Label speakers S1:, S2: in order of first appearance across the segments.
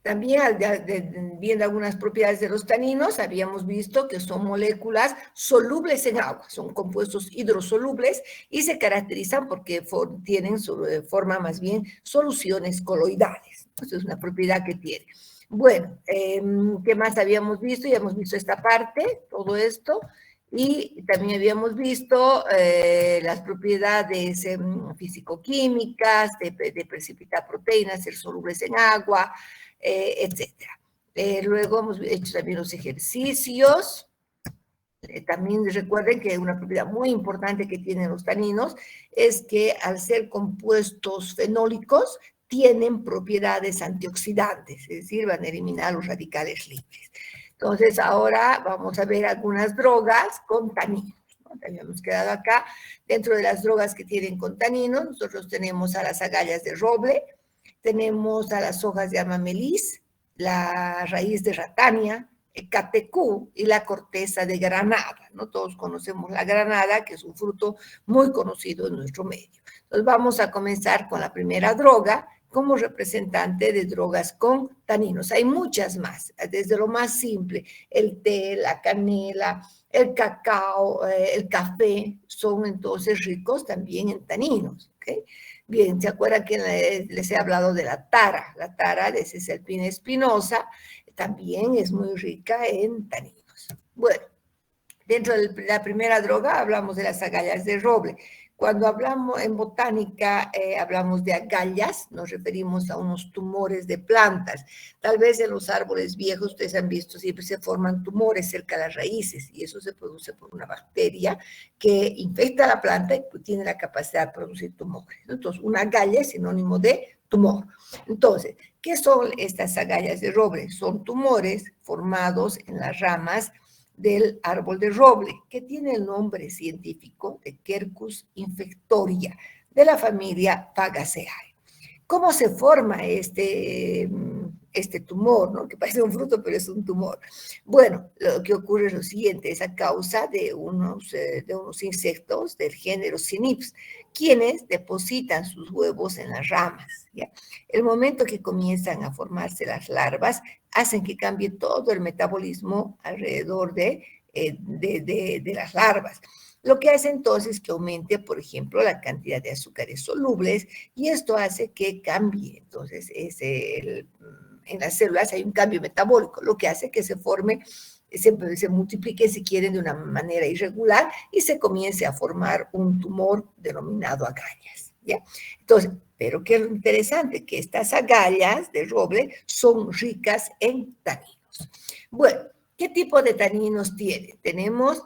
S1: También, viendo algunas propiedades de los taninos, habíamos visto que son moléculas solubles en agua, son compuestos hidrosolubles y se caracterizan porque tienen forma más bien soluciones coloidales. Esa es una propiedad que tiene. Bueno, ¿qué más habíamos visto? Ya hemos visto esta parte, todo esto. Y también habíamos visto las propiedades físico-químicas de precipitar proteínas, ser solubles en agua, etcétera. Luego hemos hecho también los ejercicios. También recuerden que una propiedad muy importante que tienen los taninos es que al ser compuestos fenólicos tienen propiedades antioxidantes, es decir, van a eliminar los radicales libres. Entonces, ahora vamos a ver algunas drogas con taninos. Habíamos quedado acá. Dentro de las drogas que tienen con taninos, nosotros tenemos a las agallas de roble, tenemos a las hojas de amamelis, la raíz de ratania, el catecú y la corteza de granada, ¿no? Todos conocemos la granada, que es un fruto muy conocido en nuestro medio. Entonces vamos a comenzar con la primera droga como representante de drogas con taninos. Hay muchas más, desde lo más simple, el té, la canela, el cacao, el café, son entonces ricos también en taninos, ¿ok? Bien, ¿se acuerdan que les he hablado de la tara? La tara de Cisalpina espinosa también es muy rica en taninos. Bueno, dentro de la primera droga hablamos de las agallas de roble. Cuando hablamos en botánica, hablamos de agallas, nos referimos a unos tumores de plantas. Tal vez en los árboles viejos ustedes han visto, siempre se forman tumores cerca de las raíces y eso se produce por una bacteria que infecta la planta y tiene la capacidad de producir tumores. Entonces, una agalla es sinónimo de tumor. Entonces, ¿qué son estas agallas de roble? Son tumores formados en las ramas del árbol de roble, que tiene el nombre científico de Quercus infectoria, de la familia Fagaceae. ¿Cómo se forma este tumor, ¿no? Que parece un fruto, pero es un tumor? Bueno, lo que ocurre es lo siguiente, es a causa de unos insectos del género Cynips, quienes depositan sus huevos en las ramas, ¿ya? El momento que comienzan a formarse las larvas, hacen que cambie todo el metabolismo alrededor de las larvas. Lo que hace entonces que aumente, por ejemplo, la cantidad de azúcares solubles y esto hace que cambie. Entonces, en las células hay un cambio metabólico, lo que hace que se forme, se multiplique, si quieren, de una manera irregular y se comience a formar un tumor denominado agallas, ¿ya? Entonces, pero qué es lo interesante, que estas agallas de roble son ricas en taninos. Bueno, ¿qué tipo de taninos tiene? Tenemos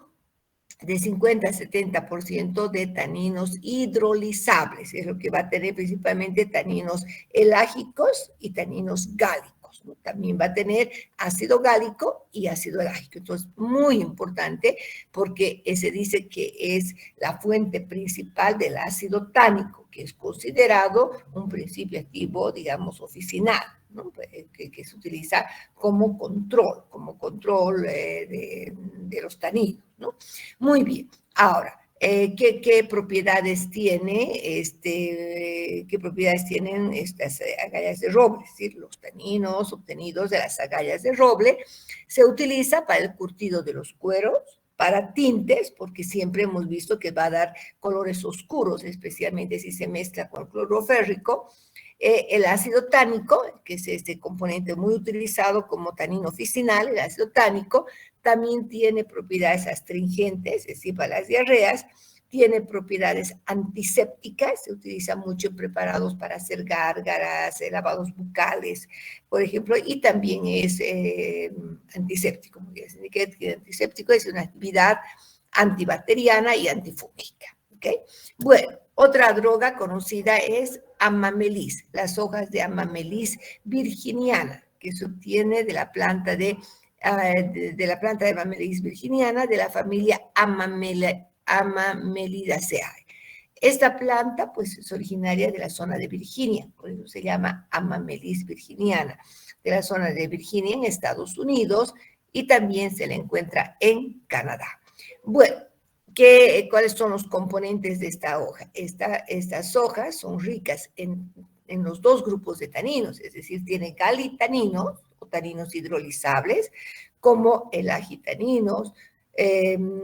S1: de 50 a 70% de taninos hidrolizables, es lo que va a tener principalmente taninos elágicos y taninos gálicos, ¿no? También va a tener ácido gálico y ácido elágico. Entonces, muy importante porque se dice que es la fuente principal del ácido tánico, que es considerado un principio activo, digamos, oficinal, ¿no? Que se utiliza como control de los taninos, ¿no? Muy bien. Ahora, ¿qué propiedades qué propiedades tienen estas agallas de roble? Es decir, los taninos obtenidos de las agallas de roble se utiliza para el curtido de los cueros, para tintes, porque siempre hemos visto que va a dar colores oscuros, especialmente si se mezcla con cloruro férrico. El ácido tánico, que es este componente muy utilizado como tanino oficinal, el ácido tánico, también tiene propiedades astringentes, es decir, para las diarreas, tiene propiedades antisépticas, se utiliza mucho en preparados para hacer gárgaras, lavados bucales, por ejemplo, y también es antiséptico, antiséptico es una actividad antibacteriana y antifúngica, ¿ok? Bueno, otra droga conocida es amamelis, las hojas de amamelis virginiana, que se obtiene de la planta de la planta de Amamelis virginiana de la familia Amamelidaceae. Esta planta, pues, es originaria de la zona de Virginia, por eso se llama Amamelis virginiana, de la zona de Virginia en Estados Unidos y también se la encuentra en Canadá. Bueno, ¿cuáles son los componentes de esta hoja? Estas hojas son ricas en en los dos grupos de taninos, es decir, tiene galitaninos o taninos hidrolizables, como elagitaninos,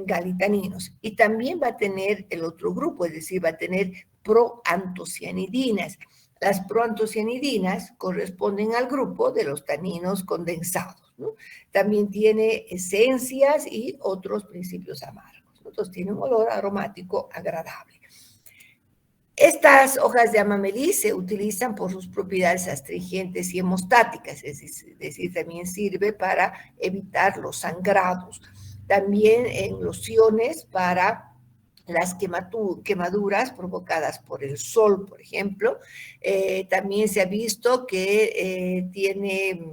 S1: galitaninos. Y también va a tener el otro grupo, es decir, va a tener proantocianidinas. Las proantocianidinas corresponden al grupo de los taninos condensados, ¿no? También tiene esencias y otros principios amargos, ¿no? Entonces tiene un olor aromático agradable. Estas hojas de amamelí se utilizan por sus propiedades astringentes y hemostáticas, es decir, también sirve para evitar los sangrados. También en lociones para las quemaduras provocadas por el sol, por ejemplo. También se ha visto que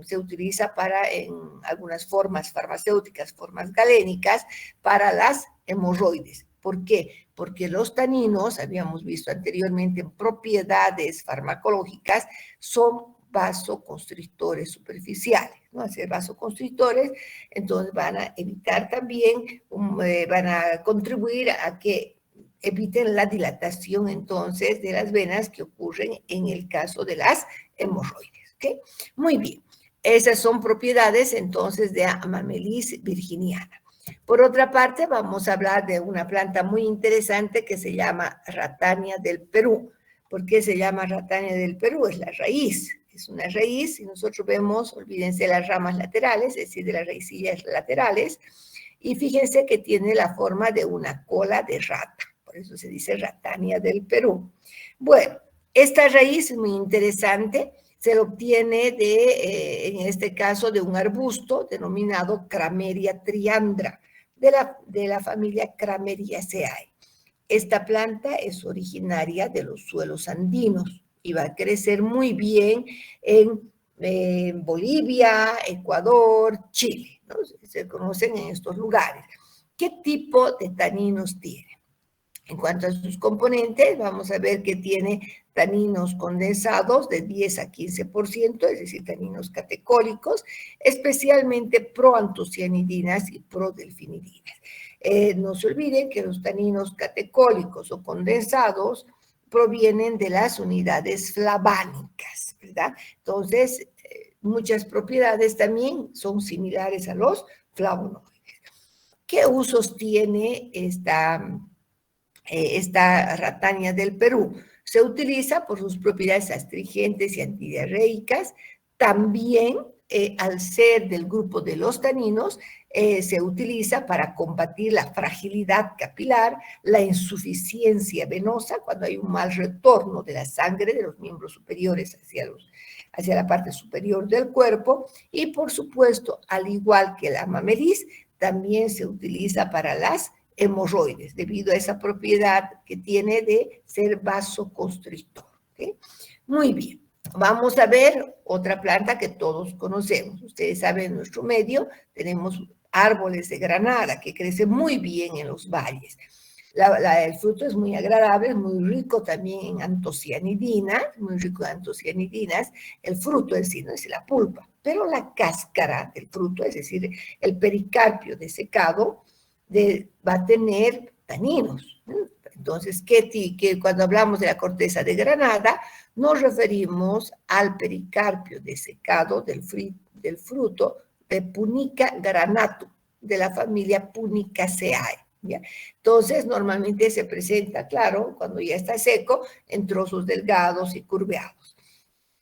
S1: se utiliza en algunas formas farmacéuticas, formas galénicas, para las hemorroides. ¿Por qué? Porque los taninos, habíamos visto anteriormente en propiedades farmacológicas, son vasoconstrictores superficiales, ¿no? Al ser vasoconstrictores, entonces van a evitar también, van a contribuir a que eviten la dilatación entonces de las venas que ocurren en el caso de las hemorroides, ¿ok? Muy bien, esas son propiedades entonces de Amamelis virginiana. Por otra parte, vamos a hablar de una planta muy interesante que se llama Ratania del Perú. ¿Por qué se llama Ratania del Perú? Es la raíz, es una raíz, y nosotros vemos, olvídense las ramas laterales, es decir, de las raicillas laterales, y fíjense que tiene la forma de una cola de rata, por eso se dice Ratania del Perú. Bueno, esta raíz es muy interesante, se lo obtiene en este caso, de un arbusto denominado Crameria triandra, de la familia Crameriaceae. Esta planta es originaria de los suelos andinos y va a crecer muy bien en Bolivia, Ecuador, Chile, ¿no? Se conocen en estos lugares. ¿Qué tipo de taninos tiene? En cuanto a sus componentes, vamos a ver que tiene taninos condensados de 10 a 15%, es decir, taninos catecólicos, especialmente proantocianidinas y prodelfinidinas. No se olviden que los taninos catecólicos o condensados provienen de las unidades flavánicas, ¿verdad? Entonces, muchas propiedades también son similares a los flavonoides. ¿Qué usos tiene esta Ratania del Perú? Se utiliza por sus propiedades astringentes y antidiarreicas. También, al ser del grupo de los taninos, se utiliza para combatir la fragilidad capilar, la insuficiencia venosa, cuando hay un mal retorno de la sangre de los miembros superiores hacia la parte superior del cuerpo, y por supuesto, al igual que la amamelis, también se utiliza para las hemorroides, debido a esa propiedad que tiene de ser vasoconstrictor. ¿Okay? Muy bien, vamos a ver otra planta que todos conocemos. Ustedes saben, en nuestro medio tenemos árboles de granada que crecen muy bien en los valles. El fruto es muy agradable, es muy rico también en antocianidinas, muy rico en antocianidinas, el fruto en sí, no es la pulpa, pero la cáscara del fruto, es decir, el pericarpio desecado, va a tener taninos. Entonces, cuando hablamos de la corteza de granada, nos referimos al pericarpio desecado del fruto de Punica granatum, de la familia Punicaceae. ¿Ya? Entonces, normalmente se presenta, claro, cuando ya está seco, en trozos delgados y curveados.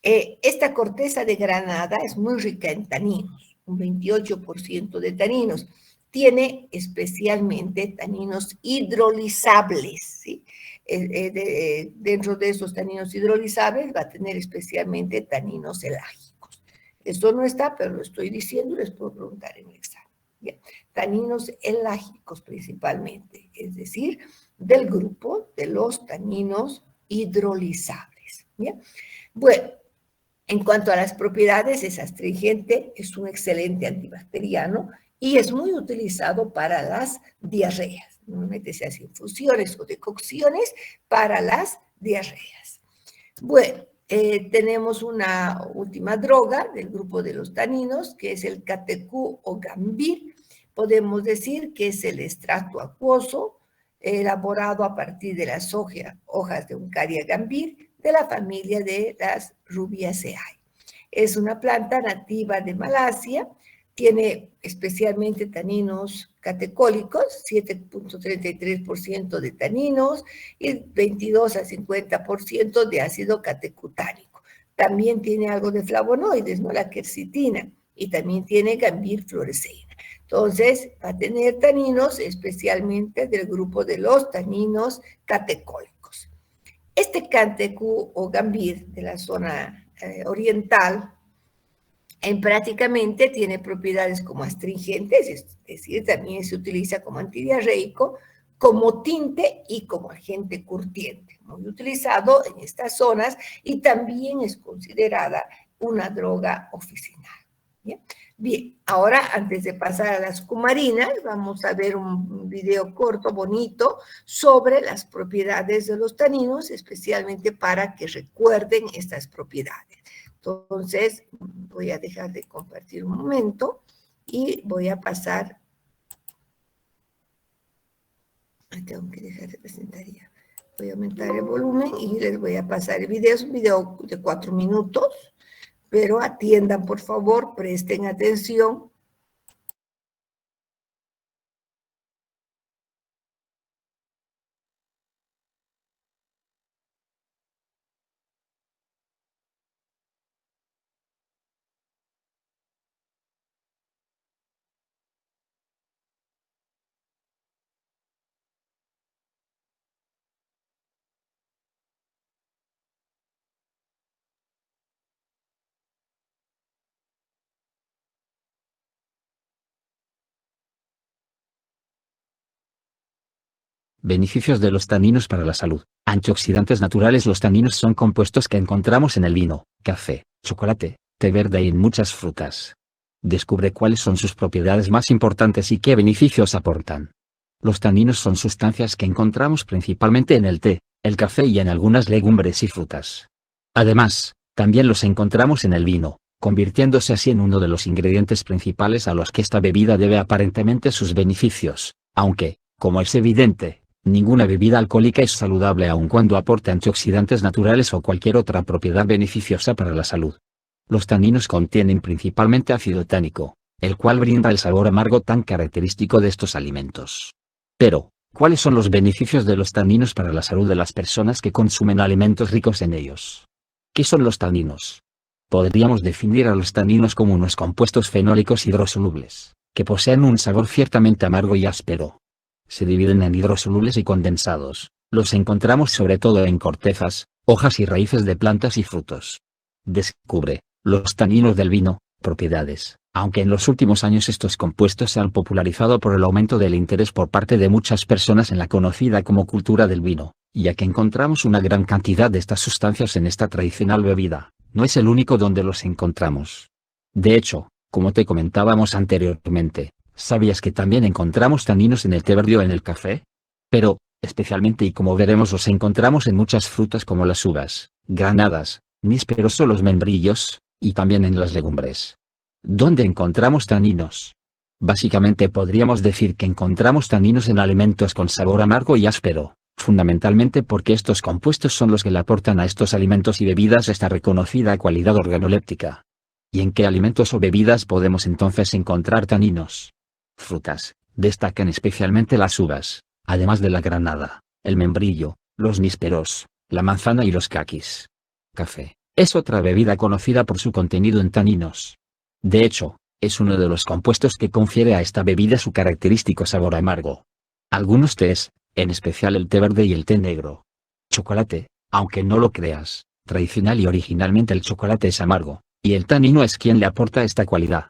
S1: Esta corteza de granada es muy rica en taninos, un 28% de taninos. Tiene especialmente taninos hidrolizables, ¿sí? Dentro de esos taninos hidrolizables va a tener especialmente taninos elágicos. Esto no está, pero lo estoy diciendo, les puedo preguntar en el examen. ¿Ya? Taninos elágicos principalmente, es decir, del grupo de los taninos hidrolizables. ¿Ya? Bueno, en cuanto a las propiedades, es astringente, es un excelente antibacteriano y es muy utilizado para las diarreas. Normalmente se hacen infusiones o decocciones para las diarreas. Bueno, tenemos una última droga del grupo de los taninos, que es el catecú o gambir. Podemos decir que es el extracto acuoso elaborado a partir de las hojas de Uncaria gambir, de la familia de las Rubiaceae. Es una planta nativa de Malasia, tiene especialmente taninos catecólicos, 7.33% de taninos y 22 a 50% de ácido catecutánico. También tiene algo de flavonoides, ¿no? La quercitina, y también tiene gambirfloreseína. Entonces, va a tener taninos especialmente del grupo de los taninos catecólicos. Este cantecú o gambir de la zona oriental prácticamente tiene propiedades como astringentes, es decir, también se utiliza como antidiarreico, como tinte y como agente curtiente, muy utilizado en estas zonas y también es considerada una droga oficinal. ¿Bien? Bien, ahora antes de pasar a las cumarinas, vamos a ver un video corto, bonito, sobre las propiedades de los taninos, especialmente para que recuerden estas propiedades. Entonces, voy a dejar de compartir un momento y voy a pasar. Tengo que dejar de presentar ya. Voy a aumentar el volumen y les voy a pasar el video. Es un video de 4 minutos, pero atiendan, por favor, presten atención.
S2: Beneficios de los taninos para la salud. Antioxidantes naturales. Los taninos son compuestos que encontramos en el vino, café, chocolate, té verde y en muchas frutas. Descubre cuáles son sus propiedades más importantes y qué beneficios aportan. Los taninos son sustancias que encontramos principalmente en el té, el café y en algunas legumbres y frutas. Además, también los encontramos en el vino, convirtiéndose así en uno de los ingredientes principales a los que esta bebida debe aparentemente sus beneficios, aunque, como es evidente, ninguna bebida alcohólica es saludable aun cuando aporte antioxidantes naturales o cualquier otra propiedad beneficiosa para la salud. Los taninos contienen principalmente ácido tánico, el cual brinda el sabor amargo tan característico de estos alimentos. Pero, ¿cuáles son los beneficios de los taninos para la salud de las personas que consumen alimentos ricos en ellos? ¿Qué son los taninos? Podríamos definir a los taninos como unos compuestos fenólicos hidrosolubles, que poseen un sabor ciertamente amargo y áspero. Se dividen en hidrosolubles y condensados. Los encontramos sobre todo en cortezas, hojas y raíces de plantas y frutos. Descubre, los taninos del vino, propiedades. Aunque en los últimos años estos compuestos se han popularizado por el aumento del interés por parte de muchas personas en la conocida como cultura del vino, ya que encontramos una gran cantidad de estas sustancias en esta tradicional bebida, no es el único donde los encontramos. De hecho, como te comentábamos anteriormente, ¿sabías que también encontramos taninos en el té verde o en el café? Pero, especialmente y como veremos los encontramos en muchas frutas como las uvas, granadas, nísperos o los membrillos, y también en las legumbres. ¿Dónde encontramos taninos? Básicamente podríamos decir que encontramos taninos en alimentos con sabor amargo y áspero, fundamentalmente porque estos compuestos son los que le aportan a estos alimentos y bebidas esta reconocida cualidad organoléptica. ¿Y en qué alimentos o bebidas podemos entonces encontrar taninos? Frutas, destacan especialmente las uvas, además de la granada, el membrillo, los nísperos, la manzana y los caquis. Café, es otra bebida conocida por su contenido en taninos. De hecho, es uno de los compuestos que confiere a esta bebida su característico sabor amargo. Algunos tés, en especial el té verde y el té negro. Chocolate, aunque no lo creas, tradicional y originalmente el chocolate es amargo, y el tanino es quien le aporta esta cualidad.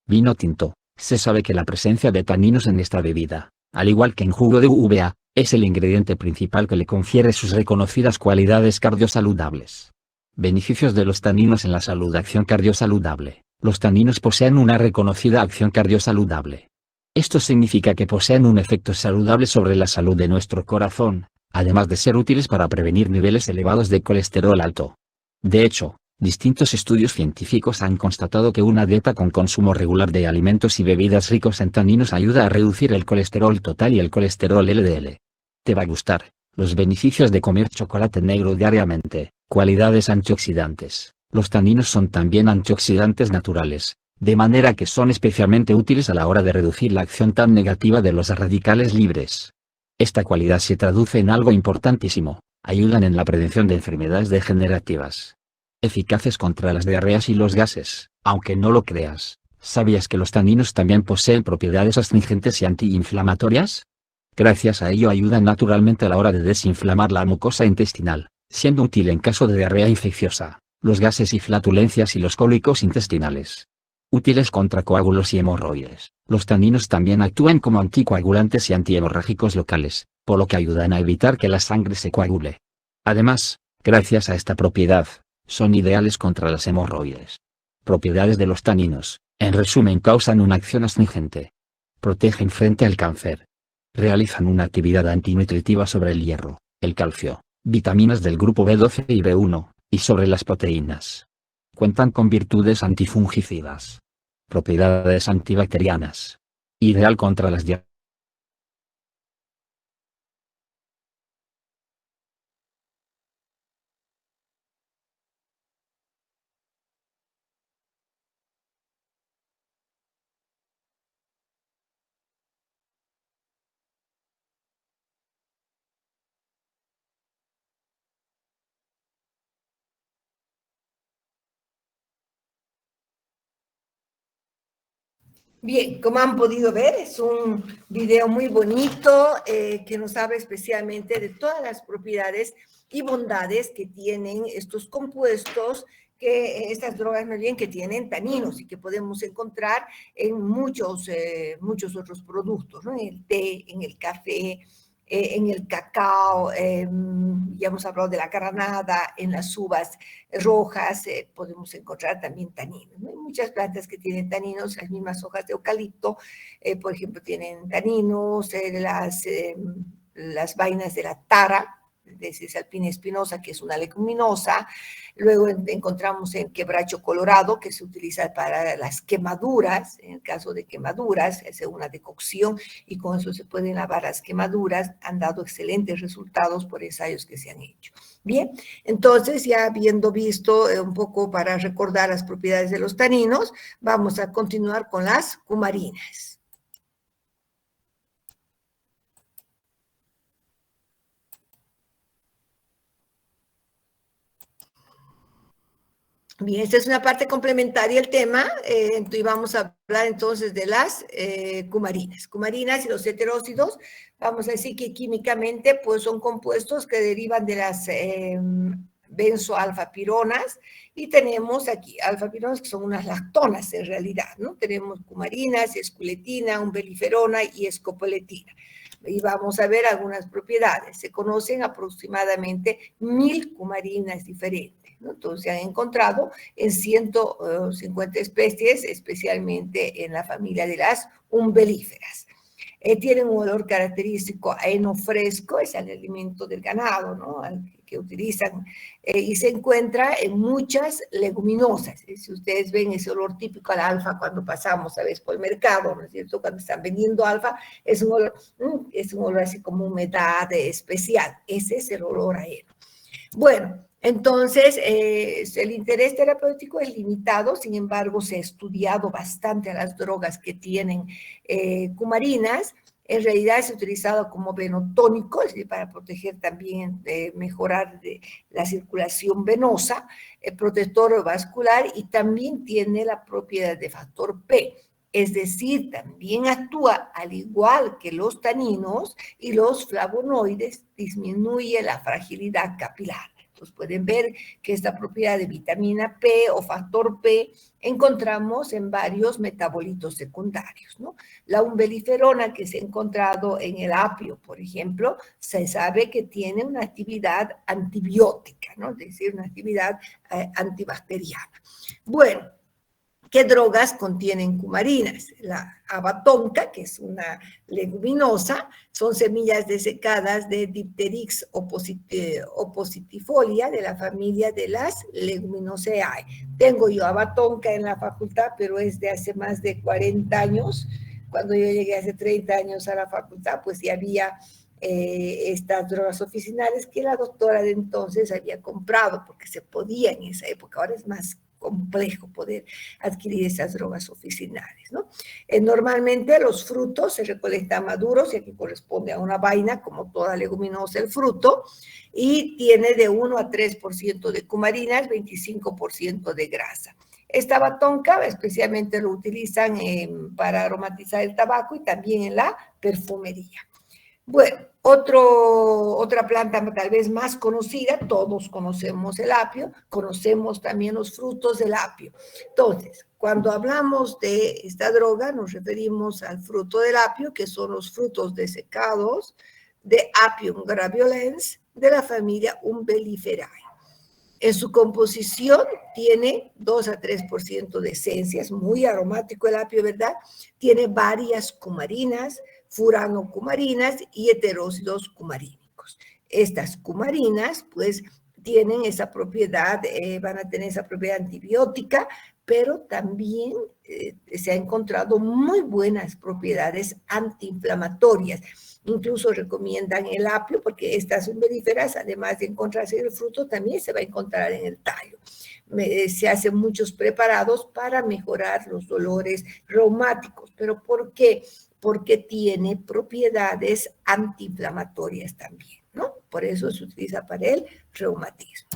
S2: Vino tinto. Se sabe que la presencia de taninos en esta bebida, al igual que en jugo de uva, es el ingrediente principal que le confiere sus reconocidas cualidades cardiosaludables. Beneficios de los taninos en la salud. Acción cardiosaludable. Los taninos poseen una reconocida acción cardiosaludable. Esto significa que poseen un efecto saludable sobre la salud de nuestro corazón, además de ser útiles para prevenir niveles elevados de colesterol alto. De hecho, distintos estudios científicos han constatado que una dieta con consumo regular de alimentos y bebidas ricos en taninos ayuda a reducir el colesterol total y el colesterol LDL. Te va a gustar, los beneficios de comer chocolate negro diariamente. Cualidades antioxidantes. Los taninos son también antioxidantes naturales, de manera que son especialmente útiles a la hora de reducir la acción tan negativa de los radicales libres. Esta cualidad se traduce en algo importantísimo: ayudan en la prevención de enfermedades degenerativas. Eficaces contra las diarreas y los gases. Aunque no lo creas, ¿sabías que los taninos también poseen propiedades astringentes y antiinflamatorias? Gracias a ello ayudan naturalmente a la hora de desinflamar la mucosa intestinal, siendo útil en caso de diarrea infecciosa, los gases y flatulencias y los cólicos intestinales. Útiles contra coágulos y hemorroides. Los taninos también actúan como anticoagulantes y antihemorrágicos locales, por lo que ayudan a evitar que la sangre se coagule. Además, gracias a esta propiedad, son ideales contra las hemorroides. Propiedades de los taninos, en resumen, causan una acción astringente. Protegen frente al cáncer. Realizan una actividad antinutritiva sobre el hierro, el calcio, vitaminas del grupo B12 y B1, y sobre las proteínas. Cuentan con virtudes antifungicidas. Propiedades antibacterianas. Ideal contra las diarreas.
S1: Bien, como han podido ver, es un video muy bonito que nos habla especialmente de todas las propiedades y bondades que tienen estos compuestos, estas drogas más bien que tienen taninos y que podemos encontrar en muchos otros productos, ¿no? En el té, en el café, en el cacao, ya hemos hablado de la granada, en las uvas rojas podemos encontrar también taninos, ¿no? Hay muchas plantas que tienen taninos, las mismas hojas de eucalipto, por ejemplo, tienen taninos, las vainas de la tara, de Cisalpina espinosa, que es una leguminosa. Luego encontramos el quebracho colorado, que se utiliza para las quemaduras. En el caso de quemaduras, se hace una decocción y con eso se pueden lavar las quemaduras. Han dado excelentes resultados por ensayos que se han hecho. Bien, entonces ya habiendo visto un poco para recordar las propiedades de los taninos, vamos a continuar con las cumarinas. Bien, esta es una parte complementaria del tema, y vamos a hablar entonces de las cumarinas. Cumarinas y los heterócidos, vamos a decir que químicamente pues son compuestos que derivan de las benzoalfapironas, y tenemos aquí alfapironas que son unas lactonas en realidad, ¿no? Tenemos cumarinas, esculetina, umbeliferona y escopoletina. Y vamos a ver algunas propiedades. Se conocen aproximadamente 1000 cumarinas diferentes, ¿no? Entonces se han encontrado en 150 especies, especialmente en la familia de las umbelíferas. Tienen un olor característico a heno fresco, es el alimento del ganado, ¿no? Que utilizan, y se encuentra en muchas leguminosas. Si ustedes ven ese olor típico al alfa cuando pasamos a veces por el mercado, ¿no es cierto? Cuando están vendiendo alfa, es un olor así como humedad especial. Ese es el olor a heno. Bueno, entonces, el interés terapéutico es limitado, sin embargo, se ha estudiado bastante a las drogas que tienen cumarinas. En realidad es utilizado como venotónico, es decir, para proteger también, mejorar la circulación venosa, protector vascular, y también tiene la propiedad de factor P. Es decir, también actúa al igual que los taninos y los flavonoides, disminuye la fragilidad capilar. Entonces pueden ver que esta propiedad de vitamina P o factor P encontramos en varios metabolitos secundarios, ¿no? La umbeliferona que se ha encontrado en el apio, por ejemplo, se sabe que tiene una actividad antibiótica, ¿no? Es decir, una actividad antibacteriana. Bueno, ¿qué drogas contienen cumarinas? La abatonca, que es una leguminosa, son semillas desecadas de Dipterix opositifolia, de la familia de las Leguminosae. Tengo yo abatonca en la facultad, pero es de hace más de 40 años. Cuando yo llegué hace 30 años a la facultad, pues ya había estas drogas oficinales que la doctora de entonces había comprado, porque se podía en esa época, ahora es más complejo poder adquirir esas drogas oficinales, ¿no? Normalmente los frutos se recolectan maduros, ya que corresponde a una vaina, como toda leguminosa el fruto, y tiene de 1 a 3% de cumarinas, 25% de grasa. Esta batonca especialmente lo utilizan para aromatizar el tabaco y también en la perfumería. Bueno, otra planta tal vez más conocida, todos conocemos el apio, conocemos también los frutos del apio. Entonces, cuando hablamos de esta droga, nos referimos al fruto del apio, que son los frutos desecados de Apium graveolens de la familia Umbelliferae. En su composición tiene 2 a 3% de esencia, es muy aromático el apio, ¿verdad? Tiene varias cumarinas, furanocumarinas y heterócidos cumarínicos. Estas cumarinas, pues, tienen esa propiedad, van a tener esa propiedad antibiótica, pero también se ha encontrado muy buenas propiedades antiinflamatorias. Incluso recomiendan el apio porque estas umbelíferas, además de encontrarse en el fruto, también se va a encontrar en el tallo. Se hacen muchos preparados para mejorar los dolores reumáticos. ¿Pero por qué? Porque tiene propiedades antiinflamatorias también, ¿no? Por eso se utiliza para el reumatismo.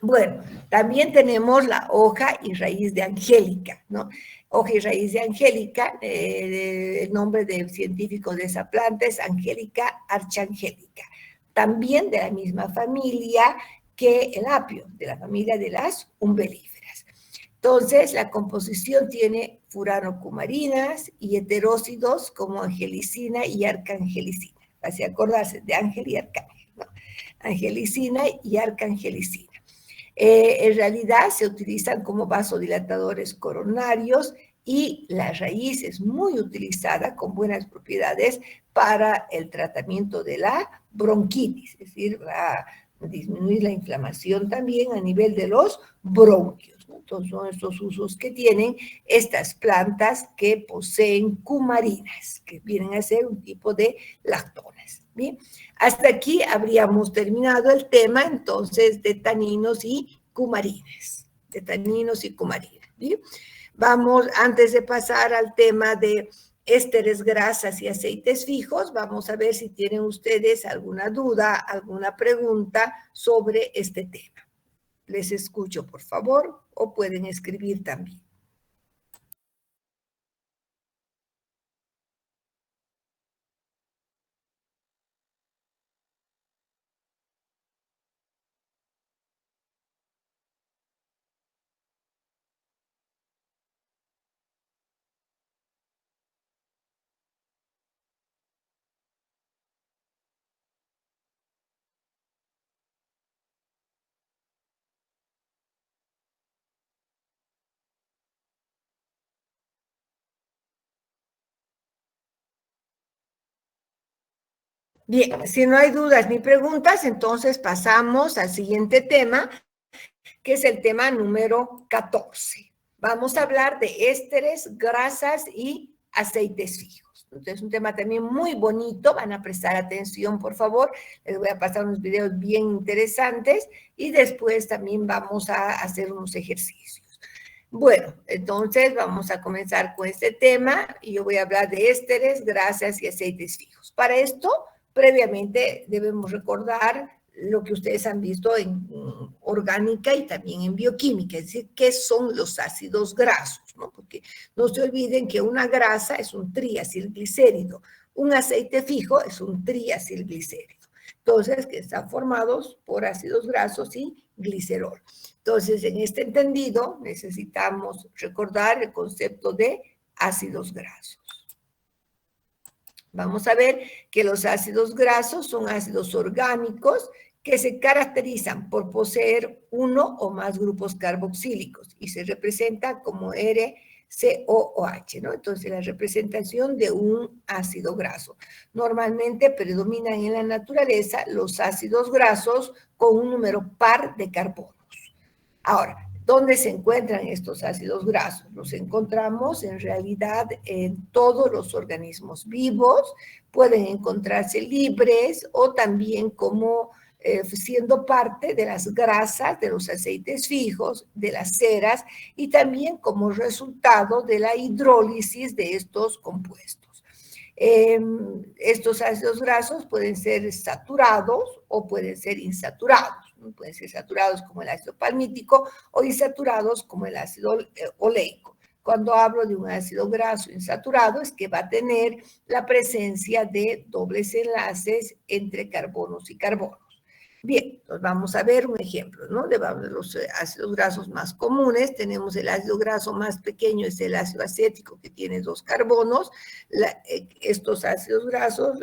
S1: Bueno, también tenemos la hoja y raíz de angélica, ¿no? Hoja y raíz de angélica, el nombre del científico de esa planta es Angélica archangélica, también de la misma familia que el apio, de la familia de las umbelíferas. Entonces, la composición tiene furanocumarinas y heterócidos como angelicina y arcangelicina, así acordarse de ángel y arcángel, ¿no? Angelicina y arcangelicina. En realidad se utilizan como vasodilatadores coronarios y la raíz es muy utilizada con buenas propiedades para el tratamiento de la bronquitis, es decir, va a disminuir la inflamación también a nivel de los bronquios, ¿no? Entonces son estos usos que tienen estas plantas que poseen cumarinas, que vienen a ser un tipo de lactonas. Bien, hasta aquí habríamos terminado el tema entonces de taninos y cumarines, de taninos y cumarines. ¿Bien? Vamos, antes de pasar al tema de ésteres, grasas y aceites fijos, vamos a ver si tienen ustedes alguna duda, alguna pregunta sobre este tema. Les escucho, por favor, o pueden escribir también. Bien, si no hay dudas ni preguntas, entonces pasamos al siguiente tema, que es el tema número 14. Vamos a hablar de ésteres, grasas y aceites fijos. Entonces, es un tema también muy bonito, van a prestar atención, por favor. Les voy a pasar unos videos bien interesantes y después también vamos a hacer unos ejercicios. Bueno, entonces vamos a comenzar con este tema y yo voy a hablar de ésteres, grasas y aceites fijos. Para esto, previamente debemos recordar lo que ustedes han visto en orgánica y también en bioquímica, es decir, qué son los ácidos grasos, ¿no? Porque no se olviden que una grasa es un triacilglicérido, un aceite fijo es un triacilglicérido. Entonces, que están formados por ácidos grasos y glicerol. Entonces, en este entendido, necesitamos recordar el concepto de ácidos grasos. Vamos a ver que los ácidos grasos son ácidos orgánicos que se caracterizan por poseer uno o más grupos carboxílicos y se representa como RCOOH, ¿no? Entonces, la representación de un ácido graso. Normalmente predominan en la naturaleza los ácidos grasos con un número par de carbonos. Ahora, ¿Dónde se encuentran estos ácidos grasos? Los encontramos en realidad en todos los organismos vivos, pueden encontrarse libres o también como siendo parte de las grasas, de los aceites fijos, de las ceras y también como resultado de la hidrólisis de estos compuestos. Estos ácidos grasos pueden ser saturados o pueden ser insaturados. Pueden ser saturados como el ácido palmítico o insaturados como el ácido oleico. Cuando hablo de un ácido graso insaturado es que va a tener la presencia de dobles enlaces entre carbonos y carbonos. Bien, pues vamos a ver un ejemplo, ¿no? De los ácidos grasos más comunes. Tenemos el ácido graso más pequeño, es el ácido acético, que tiene 2 carbonos. Estos ácidos grasos,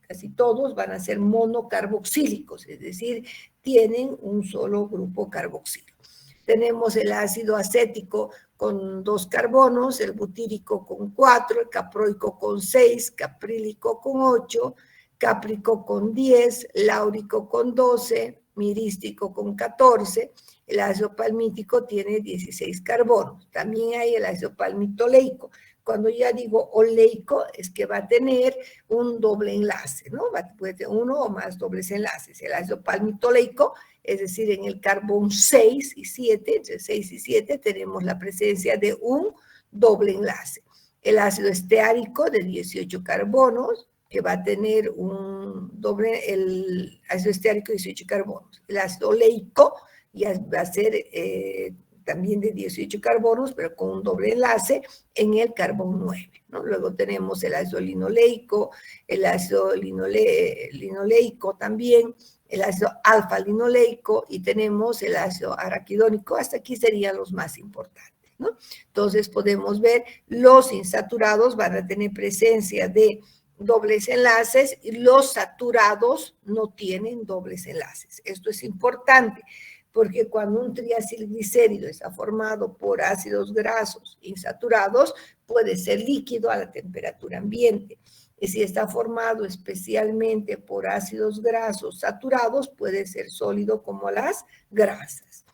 S1: casi todos, van a ser monocarboxílicos, es decir, tienen un solo grupo carboxílico. Tenemos el ácido acético con 2 carbonos, el butírico con 4, el caproico con 6, caprílico con 8, cáprico con 10, láurico con 12, mirístico con 14, el ácido palmítico tiene 16 carbonos. También hay el ácido palmitoleico. Cuando ya digo oleico, es que va a tener un doble enlace, ¿no? Puede tener uno o más dobles enlaces. El ácido palmitoleico, es decir, en el carbón 6 y 7, entre 6 y 7, tenemos la presencia de un doble enlace. El ácido esteárico de 18 carbonos, que va a tener un doble, el ácido esteárico de 18 carbonos. El ácido oleico ya va a ser también de 18 carbonos, pero con un doble enlace en el carbón 9, ¿no? Luego tenemos el ácido linoleico, el ácido linoleico también, el ácido alfa-linoleico y tenemos el ácido araquidónico. Hasta aquí serían los más importantes, ¿no? Entonces podemos ver, los insaturados van a tener presencia de dobles enlaces y los saturados no tienen dobles enlaces. Esto es importante porque cuando un triacilglicérido está formado por ácidos grasos insaturados, puede ser líquido a la temperatura ambiente. Y si está formado especialmente por ácidos grasos saturados, puede ser sólido como las grasas.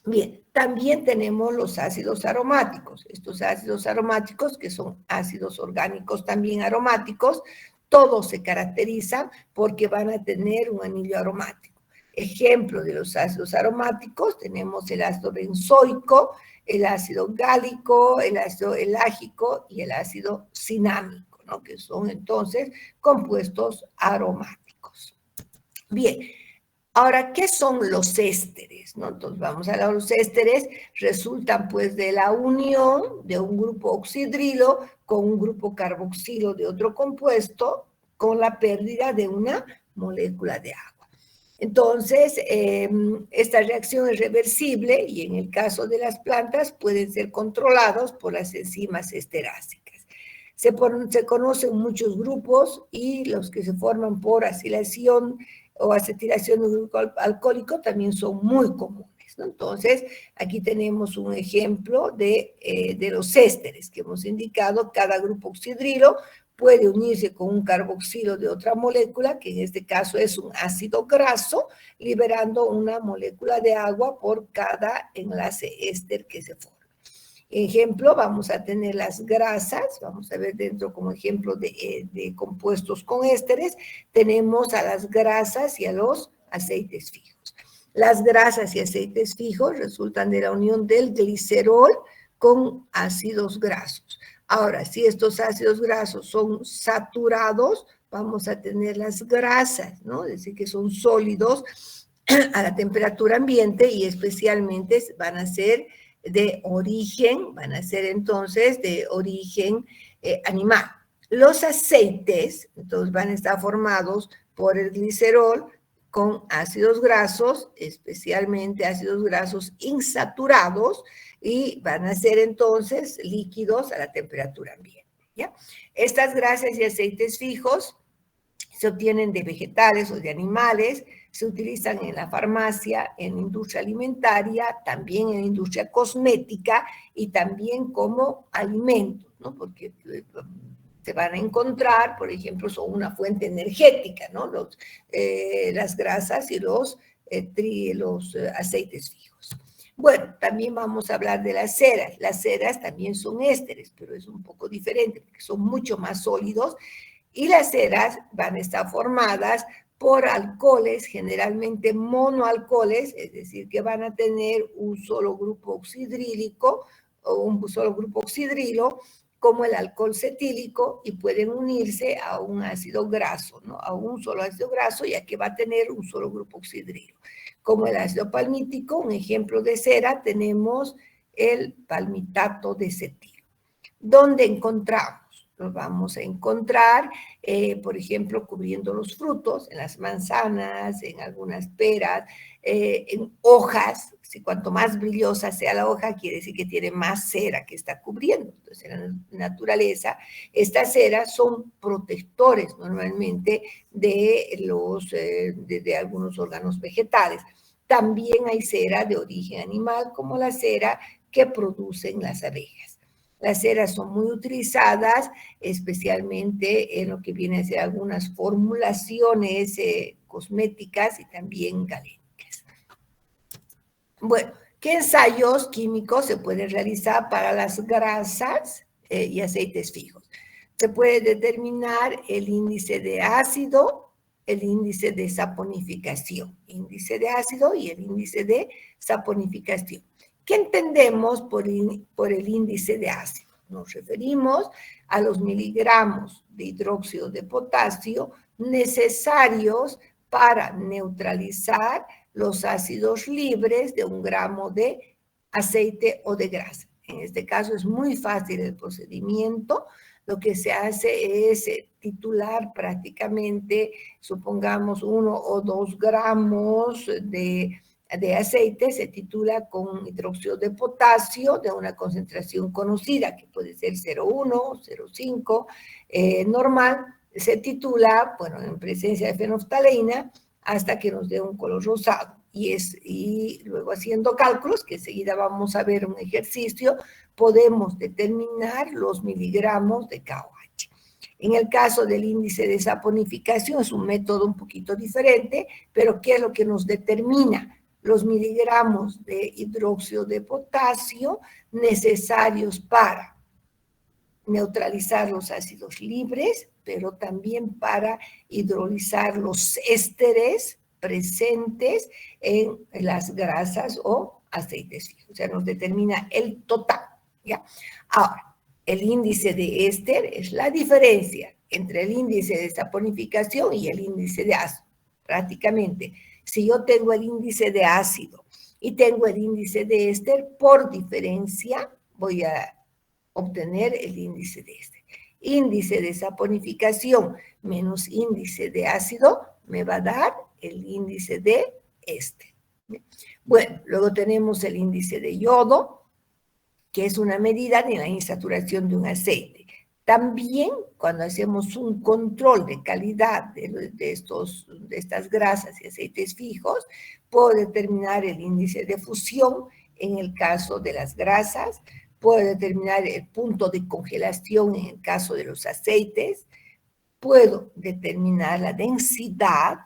S1: Bien, también tenemos los ácidos aromáticos. Estos ácidos aromáticos, que son ácidos orgánicos también aromáticos, todos se caracterizan porque van a tener un anillo aromático. Ejemplo de los ácidos aromáticos, tenemos el ácido benzoico, el ácido gálico, el ácido elágico y el ácido cinámico, ¿no? Que son entonces compuestos aromáticos. Bien. Ahora, ¿qué son los ésteres? ¿No? Entonces, vamos a los ésteres. Resultan, pues, de la unión de un grupo oxidrilo con un grupo carboxilo de otro compuesto con la pérdida de una molécula de agua. Entonces, esta reacción es reversible y en el caso de las plantas pueden ser controlados por las enzimas esterásicas. Se conocen muchos grupos y los que se forman por acilación o acetilación de un grupo alcohólico también son muy comunes, ¿no? Entonces, aquí tenemos un ejemplo de los ésteres que hemos indicado. Cada grupo oxidrilo puede unirse con un carboxilo de otra molécula, que en este caso es un ácido graso, liberando una molécula de agua por cada enlace éster que se forma. Ejemplo, vamos a tener las grasas, vamos a ver dentro como ejemplo de compuestos con ésteres, tenemos a las grasas y a los aceites fijos. Las grasas y aceites fijos resultan de la unión del glicerol con ácidos grasos. Ahora, si estos ácidos grasos son saturados, vamos a tener las grasas, ¿no? Es decir, que son sólidos a la temperatura ambiente y especialmente van a ser de origen, van a ser entonces de origen animal. Los aceites, entonces, van a estar formados por el glicerol con ácidos grasos, especialmente ácidos grasos insaturados, y van a ser entonces líquidos a la temperatura ambiente, ¿ya? Estas grasas y aceites fijos se obtienen de vegetales o de animales, se utilizan en la farmacia, en la industria alimentaria, también en la industria cosmética y también como alimentos, ¿no? Porque se van a encontrar, por ejemplo, son una fuente energética, ¿no? Las grasas y los aceites fijos. Bueno, también vamos a hablar de las ceras. Las ceras también son ésteres, pero es un poco diferente, porque son mucho más sólidos y las ceras van a estar formadas por alcoholes, generalmente monoalcoholes, es decir, que van a tener un solo grupo oxidrílico o un solo grupo oxidrilo, como el alcohol cetílico, y pueden unirse a un ácido graso, ¿no? A un solo ácido graso, ya que va a tener un solo grupo oxidrilo. Como el ácido palmítico, un ejemplo de cera, tenemos el palmitato de cetilo. ¿Dónde encontramos? Los vamos a encontrar, por ejemplo, cubriendo los frutos, en las manzanas, en algunas peras, en hojas. Si cuanto más brillosa sea la hoja, quiere decir que tiene más cera que está cubriendo. Entonces, en la naturaleza, estas ceras son protectores normalmente de algunos órganos vegetales. También hay cera de origen animal, como la cera que producen las abejas. Las ceras son muy utilizadas, especialmente en lo que viene a ser algunas formulaciones cosméticas y también galénicas. Bueno, ¿qué ensayos químicos se pueden realizar para las grasas y aceites fijos? Se puede determinar el índice de ácido, el índice de saponificación, índice de ácido y el índice de saponificación. ¿Qué entendemos por el índice de ácido? Nos referimos a los miligramos de hidróxido de potasio necesarios para neutralizar los ácidos libres de 1 gramo de aceite o de grasa. En este caso es muy fácil el procedimiento. Lo que se hace es titular prácticamente, supongamos 1 o 2 gramos de aceite, se titula con hidróxido de potasio de una concentración conocida, que puede ser 0,1, 0,5, normal, se titula, bueno, en presencia de fenolftaleína, hasta que nos dé un color rosado. Y luego haciendo cálculos, que enseguida vamos a ver un ejercicio, podemos determinar los miligramos de KOH. En el caso del índice de saponificación es un método un poquito diferente, pero ¿qué es lo que nos determina? Los miligramos de hidróxido de potasio necesarios para neutralizar los ácidos libres, pero también para hidrolizar los ésteres presentes en las grasas o aceites fijos. O sea, nos determina el total, ¿ya? Ahora, el índice de éster es la diferencia entre el índice de saponificación y el índice de ácido. Prácticamente, si yo tengo el índice de ácido y tengo el índice de éster, por diferencia voy a obtener el índice de este. Índice de saponificación menos índice de ácido me va a dar el índice de este. Bueno, luego tenemos el índice de yodo, que es una medida de la insaturación de un aceite. También cuando hacemos un control de calidad de estas grasas y aceites fijos, puedo determinar el índice de fusión en el caso de las grasas, puedo determinar el punto de congelación en el caso de los aceites, puedo determinar la densidad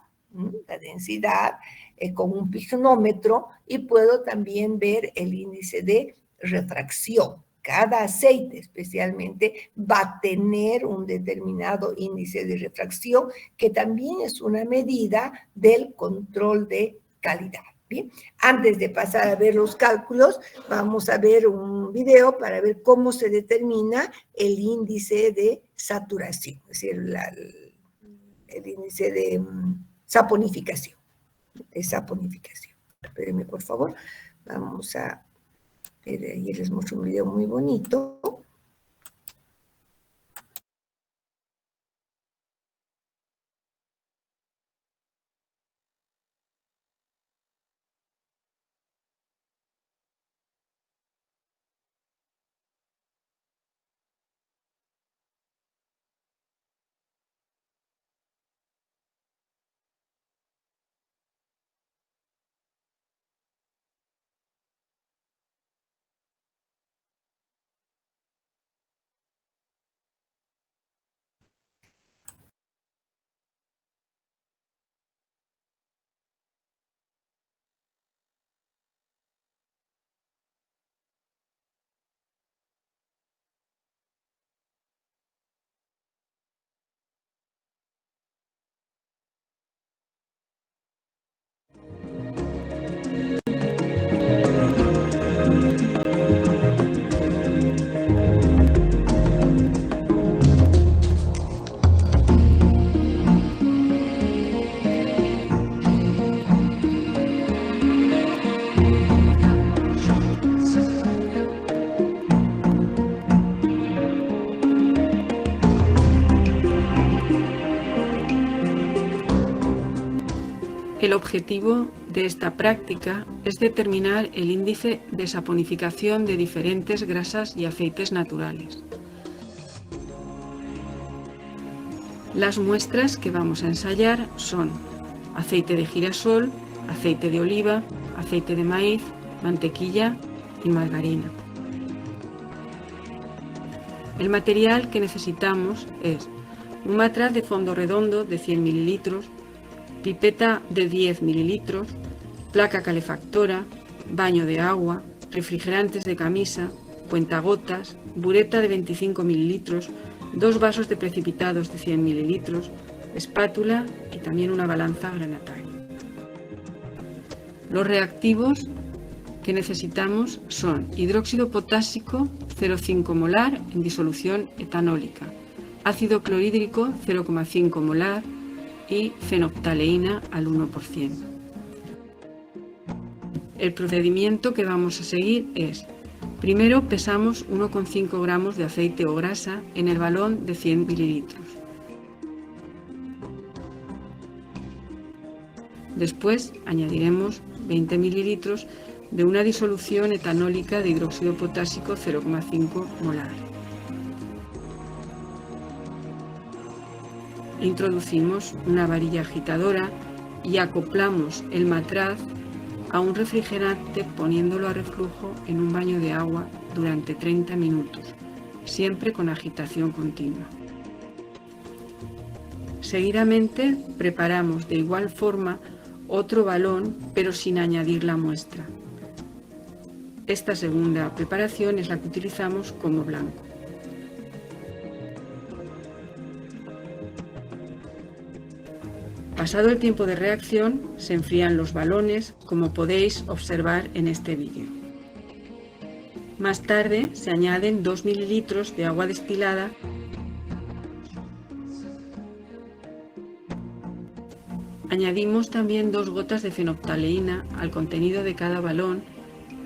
S1: con un pignómetro y puedo también ver el índice de refracción. Cada aceite especialmente va a tener un determinado índice de refracción que también es una medida del control de calidad. Bien, antes de pasar a ver los cálculos, vamos a ver un video para ver cómo se determina el índice de saturación, es decir, el índice de saponificación. Espérenme, por favor. Vamos a ver, ahí les muestro un video muy bonito.
S3: El objetivo de esta práctica es determinar el índice de saponificación de diferentes grasas y aceites naturales. Las muestras que vamos a ensayar son aceite de girasol, aceite de oliva, aceite de maíz, mantequilla y margarina. El material que necesitamos es un matraz de fondo redondo de 100 mililitros, pipeta de 10 mililitros, placa calefactora, baño de agua, refrigerantes de camisa, cuentagotas, bureta de 25 mililitros, 2 vasos de precipitados de 100 mililitros, espátula y también una balanza granataria. Los reactivos que necesitamos son hidróxido potásico 0,5 molar en disolución etanólica, ácido clorhídrico 0,5 molar y fenolftaleína al 1%. El procedimiento que vamos a seguir es: primero pesamos 1,5 gramos de aceite o grasa en el balón de 100 mililitros. Después añadiremos 20 mililitros de una disolución etanólica de hidróxido potásico 0,5 molar. Introducimos una varilla agitadora y acoplamos el matraz a un refrigerante poniéndolo a reflujo en un baño de agua durante 30 minutos, siempre con agitación continua. Seguidamente preparamos de igual forma otro balón, pero sin añadir la muestra. Esta segunda preparación es la que utilizamos como blanco. Pasado el tiempo de reacción, se enfrían los balones, como podéis observar en este vídeo. Más tarde se añaden 2 mililitros de agua destilada Añadimos también 2 gotas de fenolftaleína al contenido de cada balón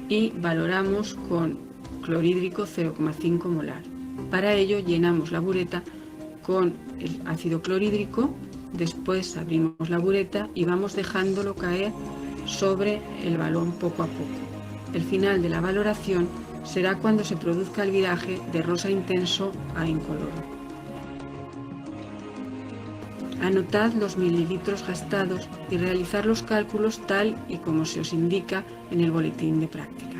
S3: y valoramos con clorhídrico 0,5 molar. Para ello llenamos la bureta con el ácido clorhídrico, después abrimos la bureta y vamos dejándolo caer sobre el balón poco a poco. El final de la valoración será cuando se produzca el viraje de rosa intenso a incoloro. Anotad los mililitros gastados y realizar los cálculos tal y como se os indica en el boletín de prácticas.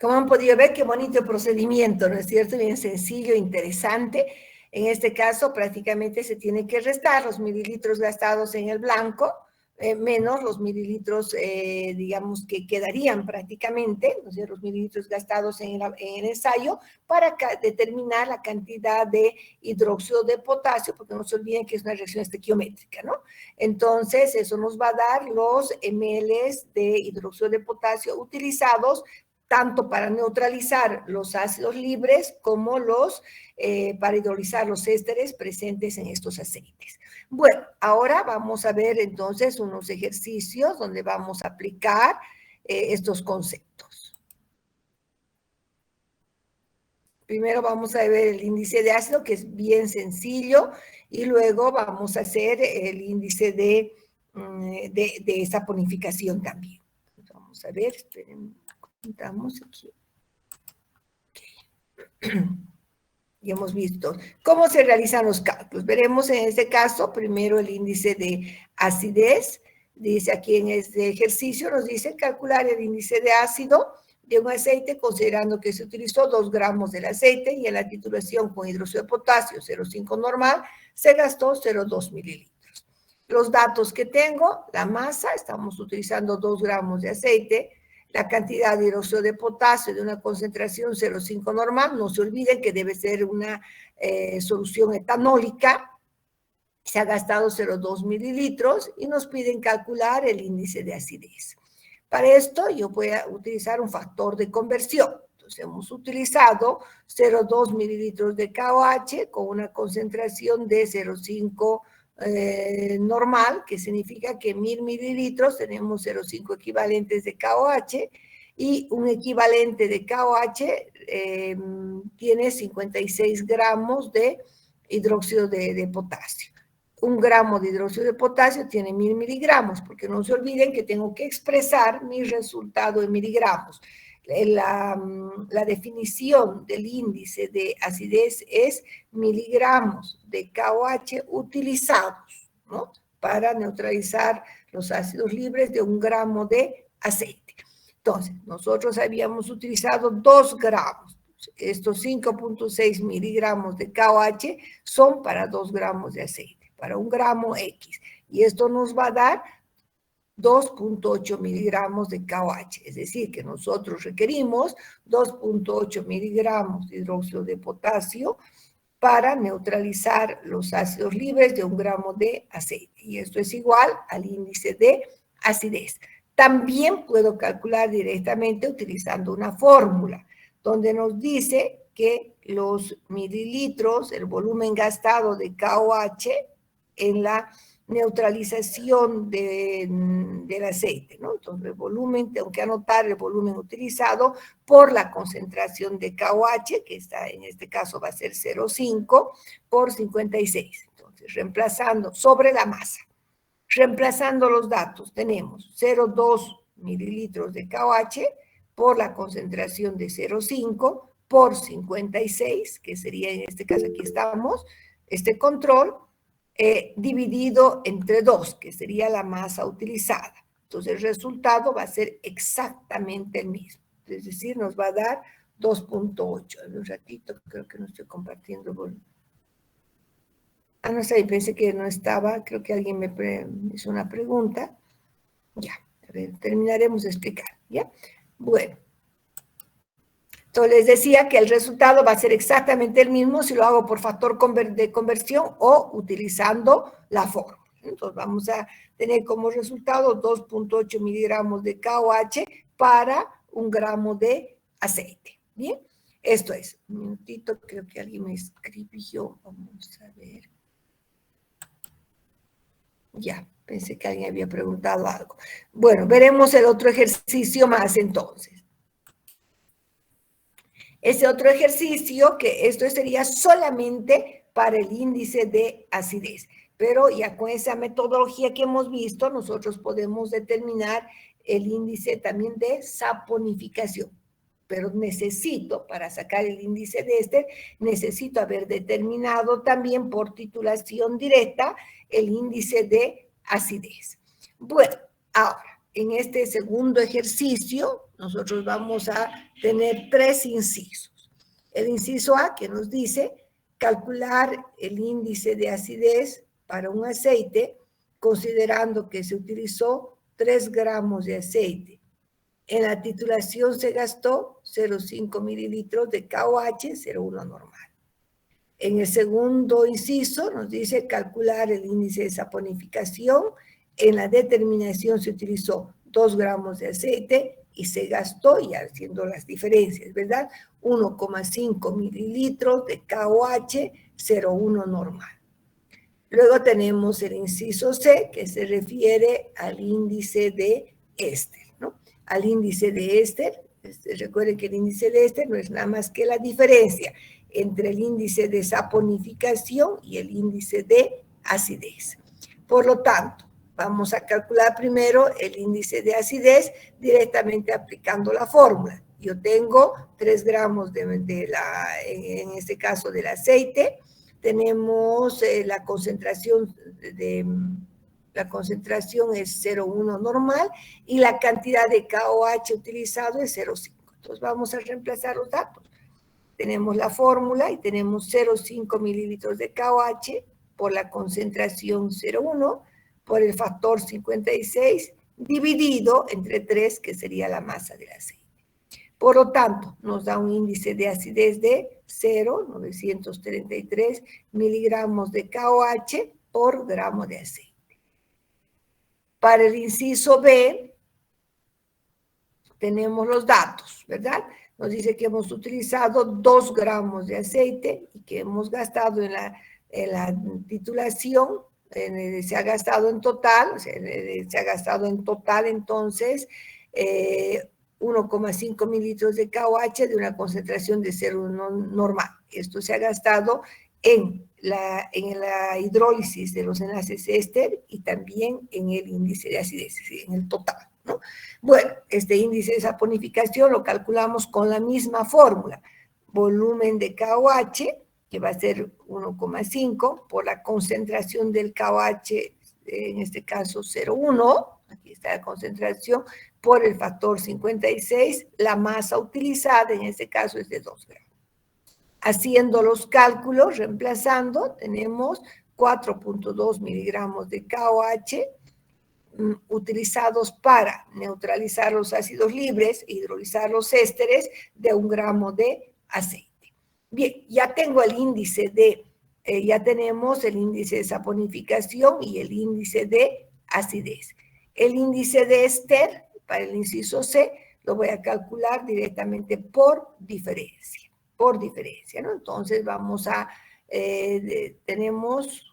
S1: Como han podido ver, qué bonito procedimiento, ¿no es cierto? Bien sencillo, interesante. En este caso, prácticamente se tiene que restar los mililitros gastados en el blanco, menos los mililitros, digamos, que quedarían prácticamente, ¿no es cierto? Los mililitros gastados en el ensayo, para determinar la cantidad de hidróxido de potasio, porque no se olviden que es una reacción estequiométrica, ¿no? Entonces, eso nos va a dar los ml de hidróxido de potasio utilizados tanto para neutralizar los ácidos libres como para hidrolizar los ésteres presentes en estos aceites. Bueno, ahora vamos a ver entonces unos ejercicios donde vamos a aplicar estos conceptos. Primero vamos a ver el índice de ácido, que es bien sencillo, y luego vamos a hacer el índice de saponificación también. Vamos a ver, esperen. Entramos aquí. Okay. Y hemos visto cómo se realizan los cálculos. Veremos en este caso primero el índice de acidez. Dice aquí en este ejercicio, nos dice calcular el índice de ácido de un aceite considerando que se utilizó 2 gramos del aceite y en la titulación con hidróxido de potasio 0,5 normal se gastó 0,2 mililitros. Los datos que tengo, la masa, estamos utilizando 2 gramos de aceite, la cantidad de hidróxido de potasio de una concentración 0,5 normal, no se olviden que debe ser una solución etanólica, se ha gastado 0,2 mililitros y nos piden calcular el índice de acidez. Para esto yo voy a utilizar un factor de conversión. Entonces, hemos utilizado 0,2 mililitros de KOH con una concentración de 0,5 normal, que significa que 1000 mililitros tenemos 0,5 equivalentes de KOH, y un equivalente de KOH tiene 56 gramos de hidróxido de potasio. 1 gramo de hidróxido de potasio tiene 1000 miligramos, porque no se olviden que tengo que expresar mi resultado en miligramos. La definición del índice de acidez es miligramos de KOH utilizados, ¿no?, para neutralizar los ácidos libres de 1 gramo de aceite. Entonces, nosotros habíamos utilizado 2 gramos. Estos 5.6 miligramos de KOH son para 2 gramos de aceite, para 1 gramo X. Y esto nos va a dar 2.8 miligramos de KOH. Es decir, que nosotros requerimos 2.8 miligramos de hidróxido de potasio para neutralizar los ácidos libres de 1 gramo de aceite. Y esto es igual al índice de acidez. También puedo calcular directamente utilizando una fórmula, donde nos dice que los mililitros, el volumen gastado de KOH en la neutralización del aceite, ¿no? Entonces, el volumen, tengo que anotar el volumen utilizado por la concentración de KOH, que está, en este caso va a ser 0,5 por 56. Entonces, reemplazando sobre la masa. Reemplazando los datos, tenemos 0,2 mililitros de KOH por la concentración de 0,5 por 56, que sería en este caso, aquí estamos, este control, dividido entre 2, que sería la masa utilizada. Entonces, el resultado va a ser exactamente el mismo. Es decir, nos va a dar 2.8. Un ratito, creo que no estoy compartiendo volumen. Ah, no sé, pensé que no estaba, creo que alguien me hizo una pregunta. Ya, a ver, terminaremos de explicar, ¿ya? Bueno. Entonces, les decía que el resultado va a ser exactamente el mismo si lo hago por factor de conversión o utilizando la fórmula. Entonces, vamos a tener como resultado 2.8 miligramos de KOH para 1 gramo de aceite, ¿bien? Esto es, un minutito, creo que alguien me escribió, vamos a ver. Ya, pensé que alguien había preguntado algo. Bueno, veremos el otro ejercicio más entonces. Ese otro ejercicio, que esto sería solamente para el índice de acidez. Pero ya con esa metodología que hemos visto, nosotros podemos determinar el índice también de saponificación. Pero necesito, para sacar el índice de Ester, necesito haber determinado también por titulación directa el índice de acidez. Bueno, ahora, en este segundo ejercicio, nosotros vamos a tener 3 incisos. El inciso A, que nos dice calcular el índice de acidez para un aceite, considerando que se utilizó 3 gramos de aceite. En la titulación se gastó 0,5 mililitros de KOH, 0,1 normal. En el segundo inciso nos dice calcular el índice de saponificación. En la determinación se utilizó 2 gramos de aceite y se gastó, y haciendo las diferencias, ¿verdad?, 1,5 mililitros de KOH, 0,1 normal. Luego tenemos el inciso C, que se refiere al índice de Ester, ¿no? Al índice de Ester. Recuerden que el índice de Ester no es nada más que la diferencia entre el índice de saponificación y el índice de acidez. Por lo tanto, vamos a calcular primero el índice de acidez directamente aplicando la fórmula. Yo tengo 3 gramos en este caso del aceite. Tenemos la concentración es 0,1 normal y la cantidad de KOH utilizado es 0,5. Entonces vamos a reemplazar los datos. Tenemos la fórmula y tenemos 0,5 mililitros de KOH por la concentración 0,1 por el factor 56 dividido entre 3, que sería la masa del aceite. Por lo tanto, nos da un índice de acidez de 0,933 miligramos de KOH por gramo de aceite. Para el inciso B, tenemos los datos, ¿verdad? nos dice que hemos utilizado 2 gramos de aceite y que hemos gastado en la titulación, se ha gastado en total, entonces 1,5 mililitros de KOH de una concentración de 0,1 normal. Esto se ha gastado en la hidrólisis de los enlaces éster y también en el índice de acidez, en el total, ¿no? Bueno, este índice de saponificación lo calculamos con la misma fórmula. Volumen de KOH, que va a ser 1,5, por la concentración del KOH, en este caso 0,1, aquí está la concentración, por el factor 56, la masa utilizada en este caso es de 2 gramos. Haciendo los cálculos, reemplazando, tenemos 4.2 miligramos de KOH utilizados para neutralizar los ácidos libres e hidrolizar los ésteres de 1 gramo de aceite. Bien, ya tengo el índice ya tenemos el índice de saponificación y el índice de acidez. El índice de éster, para el inciso C, lo voy a calcular directamente por diferencia, ¿no? Entonces tenemos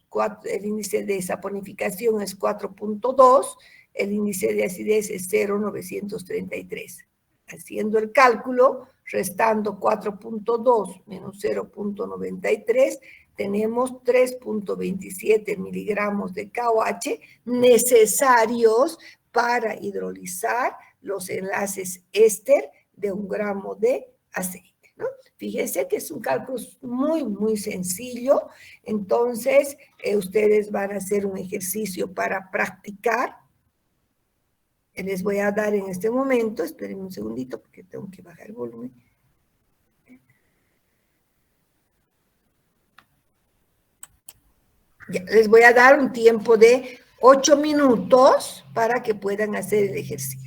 S1: el índice de saponificación es 4.2, el índice de acidez es 0,933. Haciendo el cálculo, restando 4.2 menos 0.93, tenemos 3.27 miligramos de KOH necesarios para hidrolizar los enlaces éster de 1 gramo de aceite, ¿no? Fíjense que es un cálculo muy, muy sencillo. Entonces, ustedes van a hacer un ejercicio para practicar. Les voy a dar en este momento, espérenme un segundito porque tengo que bajar el volumen. Ya, les voy a dar un tiempo de 8 minutos para que puedan hacer el ejercicio.